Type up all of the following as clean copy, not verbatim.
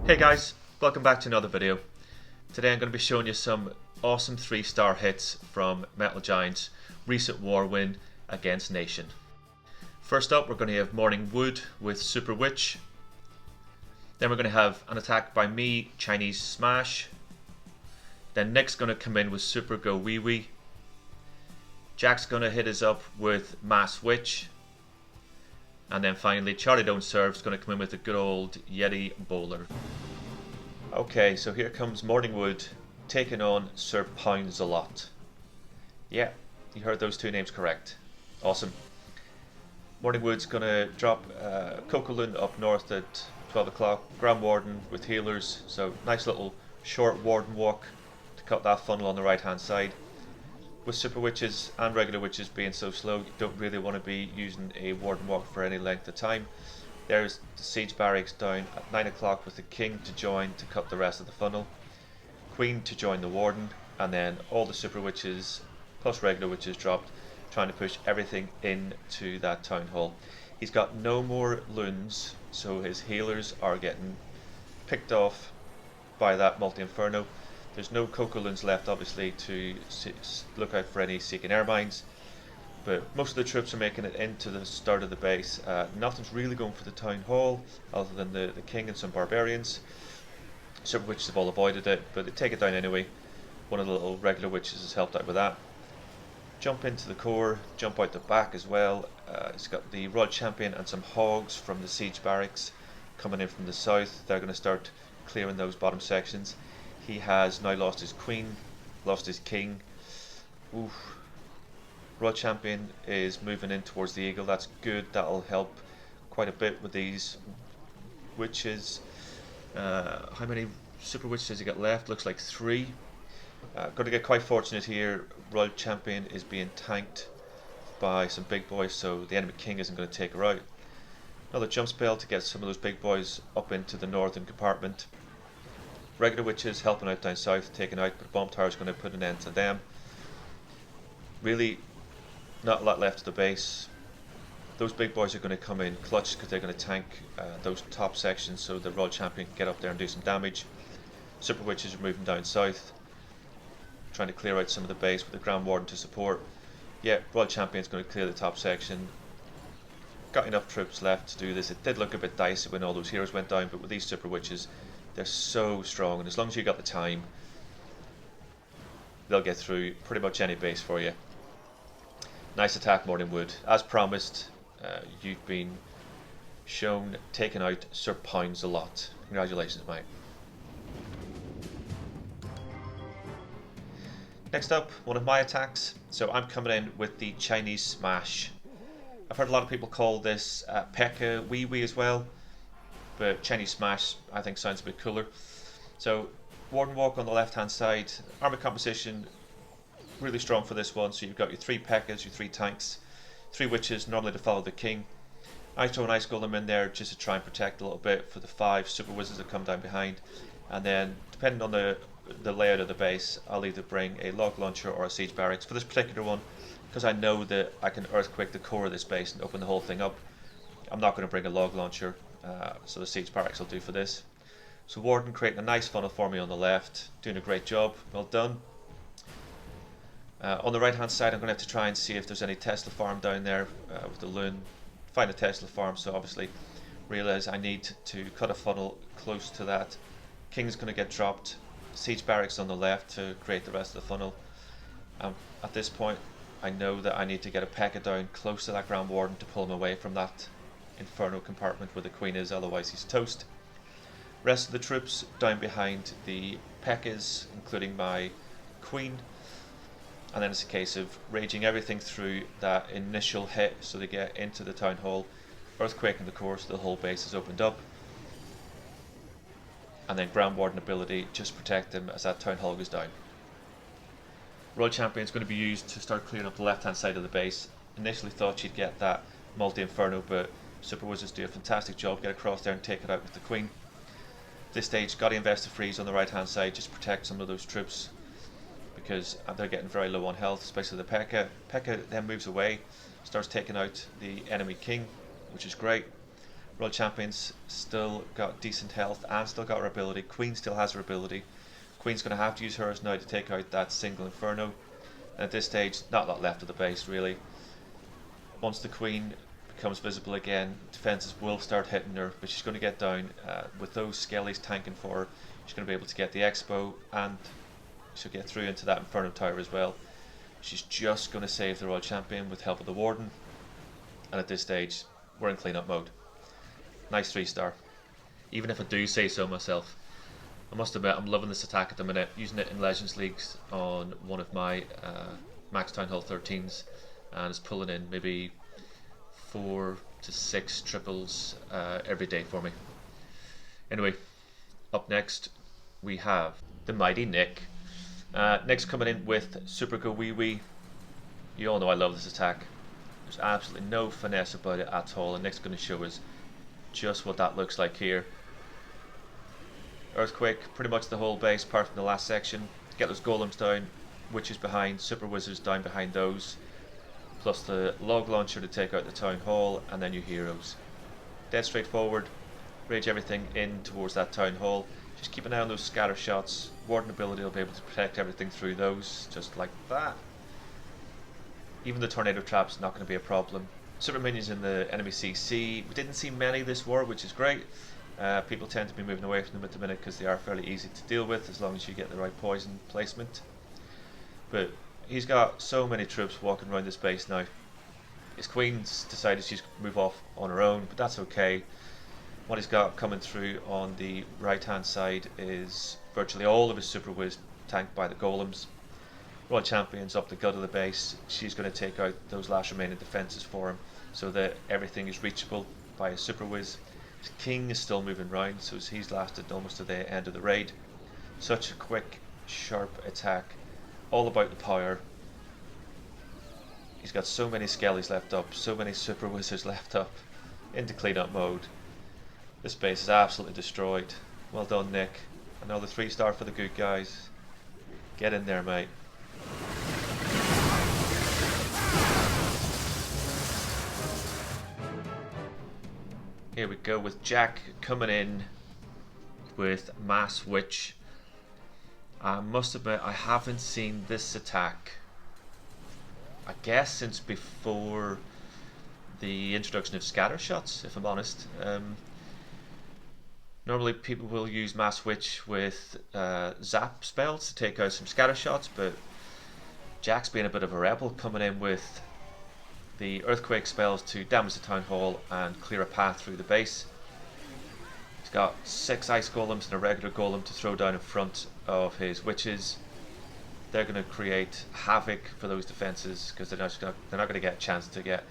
Hey guys, welcome back to another video. Today I'm going to be showing you some awesome 3-star hits from Metal Giant's recent war win against Nation. First up, we're going to have Morningwood with Super Witch. Then we're going to have an attack by me, Chinese Smash. Then Nick's going to come in with Super Go Wee Wee. Jack's going to hit us up with Mass Witch. And then finally, Charlie Don't Serve's going to come in with a good old Yeti Bowler. Okay, so here comes Morningwood taking on Sir Pounds a Lot. Yeah, you heard those two names correct. Awesome. Morningwood's going to drop Cocoland up north at 12 o'clock. Grand Warden with healers, so nice little short Warden walk to cut that funnel on the right hand side. With Super Witches and regular witches being so slow, you don't really want to be using a Warden walk for any length of time. There's the siege barracks down at 9 o'clock with the king to join to cut the rest of the funnel. Queen to join the warden, and then all the super witches plus regular witches dropped, trying to push everything into that town hall. He's got no more loons, so his healers are getting picked off by that multi-inferno. There's no Coco loons left obviously to look out for any seeking airmines. But most of the troops are making it into the start of the base. Nothing's really going for the town hall other than the king and some barbarians. Super witches have all avoided it, but they take it down anyway. One of the little regular witches has helped out with that. Jump into the core, jump out the back as well. It's got the Royal Champion and some hogs from the siege barracks coming in from the south. They're going to start clearing those bottom sections. He has now lost his queen, lost his king. Oof. Royal Champion is moving in towards the eagle. That's good. That'll help quite a bit with these witches. How many super witches has he got left? Looks like 3. Going to get quite fortunate here. Royal Champion is being tanked by some big boys, so the enemy king isn't going to take her out. Another jump spell to get some of those big boys up into the northern compartment. Regular witches helping out down south, taken out, but bomb tower is going to put an end to them. Really, not a lot left of the base. Those big boys are going to come in clutch because they're going to tank those top sections so the Royal Champion can get up there and do some damage. Super witches are moving down south, trying to clear out some of the base with the Grand Warden to support. Yeah, Royal Champion's going to clear the top section. Got enough troops left to do this. It did look a bit dicey when all those heroes went down, but with these super witches, they're so strong, and as long as you got the time, they'll get through pretty much any base for you. Nice attack, Morningwood. As promised, you've been shown taking out Sir Pounds a Lot. Congratulations, mate. Next up, one of my attacks. So I'm coming in with the Chinese Smash. I've heard a lot of people call this P.E.K.K.A. Wee Wee as well, but Chinese Smash I think sounds a bit cooler. So Warden Walk on the left hand side, army composition really strong for this one. So you've got your 3 P.E.K.K.A.s, your 3 tanks, 3 witches normally to follow the king. I throw an ice golem in there just to try and protect a little bit for the 5 super wizards that come down behind, and then depending on the layout of the base, I'll either bring a log launcher or a siege barracks. For this particular one, because I know that I can earthquake the core of this base and open the whole thing up, I'm not going to bring a log launcher, so the siege barracks will do for this. So Warden creating a nice funnel for me on the left, doing a great job, well done. On the right hand side I'm going to have to try and see if there's any Tesla farm down there with the loon. Find a Tesla farm, so obviously realise I need to cut a funnel close to that. King's going to get dropped, siege barracks on the left to create the rest of the funnel. At this point I know that I need to get a P.E.K.K.A. down close to that Grand Warden to pull him away from that inferno compartment where the queen is, otherwise he's toast. Rest of the troops down behind the P.E.K.K.A.s, including my queen. And then it's a case of raging everything through that initial hit so they get into the town hall, earthquaking the core so the whole base is opened up, and then Grand Warden ability just protect them as that town hall goes down. Royal Champion is going to be used to start clearing up the left hand side of the base. Initially thought she'd get that multi-inferno, but super wizards do a fantastic job, get across there and take it out with the queen. At this stage, got to invest a freeze on the right hand side, just protect some of those troops, because they're getting very low on health, especially the P.E.K.K.A. P.E.K.K.A. then moves away, starts taking out the enemy king, which is great. Royal Champion's still got decent health and still got her ability. Queen still has her ability. Queen's going to have to use hers now to take out that single Inferno. And at this stage, not a lot left of the base really. Once the Queen becomes visible again, defences will start hitting her, but she's going to get down. With those Skellies tanking for her, she's going to be able to get the Expo, and she'll get through into that Inferno Tower as well. She's just going to save the Royal Champion with help of the Warden, and at this stage we're in clean-up mode. Nice 3-star. Even if I do say so myself, I must admit I'm loving this attack at the minute, using it in Legends Leagues on one of my Max Town Hall 13s, and it's pulling in maybe 4 to 6 triples every day for me. Anyway, up next we have the mighty Nick. Nick's coming in with Super Go Wee Wee. You all know I love this attack. There's absolutely no finesse about it at all, and Nick's going to show us just what that looks like here. Earthquake, pretty much the whole base apart from the last section. Get those golems down, witches behind, super wizards down behind those, plus the log launcher to take out the town hall, and then your heroes. Dead straightforward. Rage everything in towards that town hall. Just keep an eye on those scatter shots. Warden ability will be able to protect everything through those, just like that. Even the tornado trap's not going to be a problem. Super minions in the enemy CC. We didn't see many this war, which is great. People tend to be moving away from them at the minute because they are fairly easy to deal with as long as you get the right poison placement. But he's got so many troops walking around this base now. His queen's decided she's going to move off on her own, but that's okay. What he's got coming through on the right hand side is virtually all of his super whiz tanked by the golems. Royal Champion's up the gut of the base. She's going to take out those last remaining defences for him so that everything is reachable by a super whiz. His king is still moving round, so he's lasted almost to the end of the raid. Such a quick, sharp attack, all about the power. He's got so many skellies left up, so many super wizards left up, into clean-up mode. This base is absolutely destroyed. Well done, Nick. Another 3-star for the good guys. Get in there, mate. Here we go with Jack coming in with Mass Witch. I must admit I haven't seen this attack, I guess, since before the introduction of scatter shots, if I'm honest. Normally people will use Mass Witch with zap spells to take out some scatter shots, but Jack's being a bit of a rebel, coming in with the earthquake spells to damage the town hall and clear a path through the base. He's got 6 ice golems and a regular golem to throw down in front of his witches. They're going to create havoc for those defenses because they're not going to get a chance to get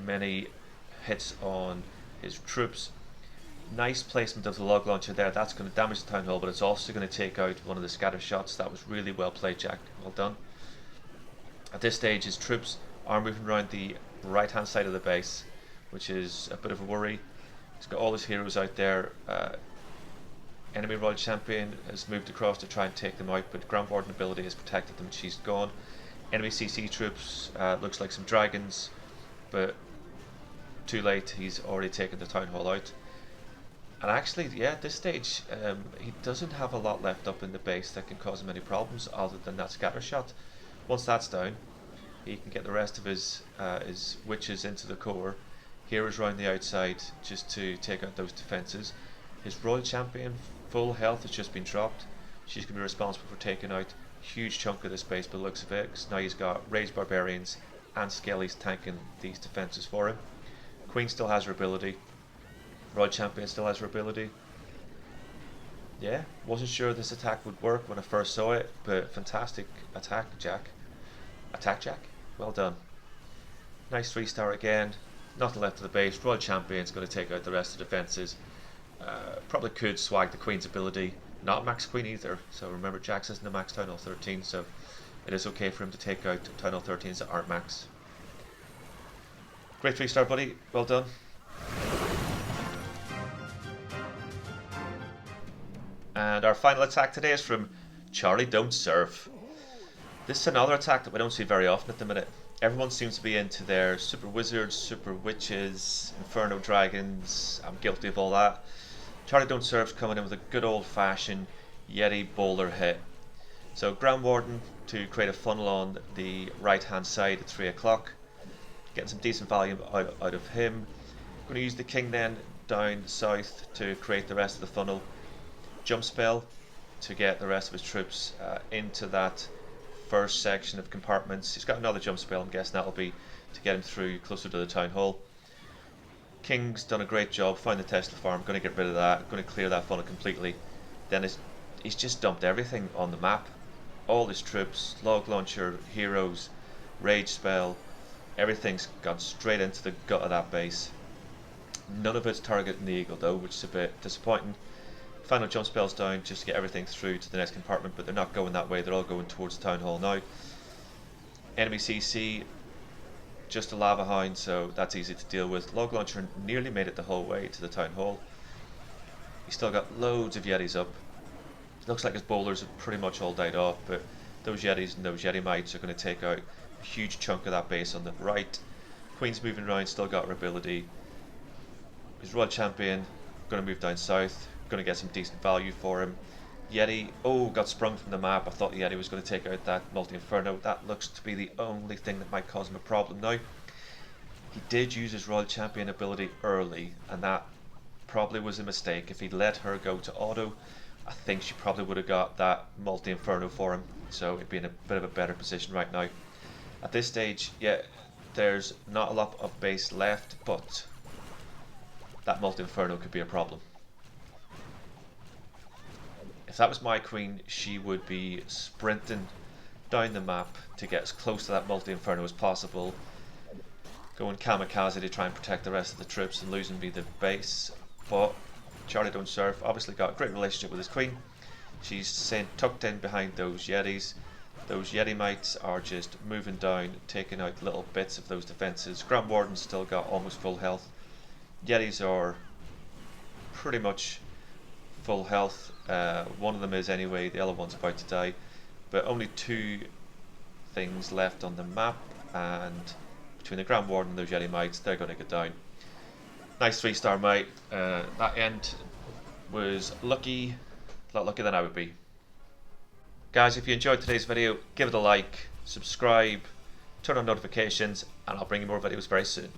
many hits on his troops. Nice placement of the log launcher there. That's going to damage the town hall, but it's also going to take out one of the scatter shots. That was really well played, Jack. Well done. At this stage, his troops are moving around the right hand side of the base, which is a bit of a worry. He's got all his heroes out there. Enemy Royal Champion has moved across to try and take them out, but Ground Warden ability has protected them. She's gone. Enemy CC troops, looks like some dragons, but too late. He's already taken the town hall out. And actually, yeah, at this stage, he doesn't have a lot left up in the base that can cause him any problems other than that scatter shot. Once that's down, he can get the rest of his witches into the core. Heroes around the outside just to take out those defences. His Royal Champion, full health, has just been dropped. She's going to be responsible for taking out a huge chunk of this base by the looks of it, because now he's got Raged Barbarians and Skellies tanking these defences for him. Queen still has her ability. Royal Champion still has her ability. Yeah, wasn't sure this attack would work when I first saw it, but fantastic attack, Jack. Attack, Jack. Well done. Nice 3-star again. Nothing left of the base. Royal Champion's going to take out the rest of the defences. Probably could swag the Queen's ability. Not max Queen either. So remember, Jack's isn't a max Town Hall 13, so it is okay for him to take out Town Hall 13s that aren't max. Great 3-star, buddy. Well done. And our final attack today is from Charlie Don't Serve. This is another attack that we don't see very often at the minute. Everyone seems to be into their super wizards, super witches, inferno dragons. I'm guilty of all that. Charlie Don't Serve's coming in with a good old fashioned Yeti bowler hit. So Ground Warden to create a funnel on the right hand side at 3 o'clock. Getting some decent value out of him. Going to use the King then down south to create the rest of the funnel. Jump spell to get the rest of his troops into that first section of compartments. He's got another jump spell, I'm guessing that'll be to get him through closer to the town hall. King's done a great job, found the Tesla farm, going to get rid of that, going to clear that funnel completely. Then he's just dumped everything on the map. All his troops, log launcher, heroes, rage spell, everything's gone straight into the gut of that base. None of it's targeting the eagle though, which is a bit disappointing. Final jump spells down just to get everything through to the next compartment, but they're not going that way, they're all going towards the town hall now. Enemy CC, just a lava hound, so that's easy to deal with. Log launcher nearly made it the whole way to the town hall. He's still got loads of Yetis up. It looks like his bowlers have pretty much all died off, but those Yetis and those Yeti mites are going to take out a huge chunk of that base on the right. Queen's moving around, still got her ability. His Royal Champion going to move down south, going to get some decent value for him. Yeti, oh, got sprung from the map. I thought the Yeti was going to take out that multi-inferno. That looks to be the only thing that might cause him a problem now. He did use his Royal Champion ability early, and that probably was a mistake. If he'd let her go to auto, I think she probably would have got that multi-inferno for him, so it'd be in a bit of a better position right now. At this stage, yeah, there's not a lot of base left, but that multi-inferno could be a problem. If that was my queen, she would be sprinting down the map to get as close to that multi-inferno as possible, going kamikaze to try and protect the rest of the troops and losing me the base. But Charlie Don't Serve obviously got a great relationship with his queen. She's tucked in behind those Yetis. Those Yeti mites are just moving down, taking out little bits of those defences. Ground Warden's still got almost full health. Yetis are pretty much full health. One of them is anyway, the other one's about to die. But only two things left on the map, and between the Ground Warden and those Yeti mites, they're going to get down. Nice 3-star mate. That end was lucky, a lot luckier than I would be. Guys, if you enjoyed today's video, give it a like, subscribe, turn on notifications, and I'll bring you more videos very soon.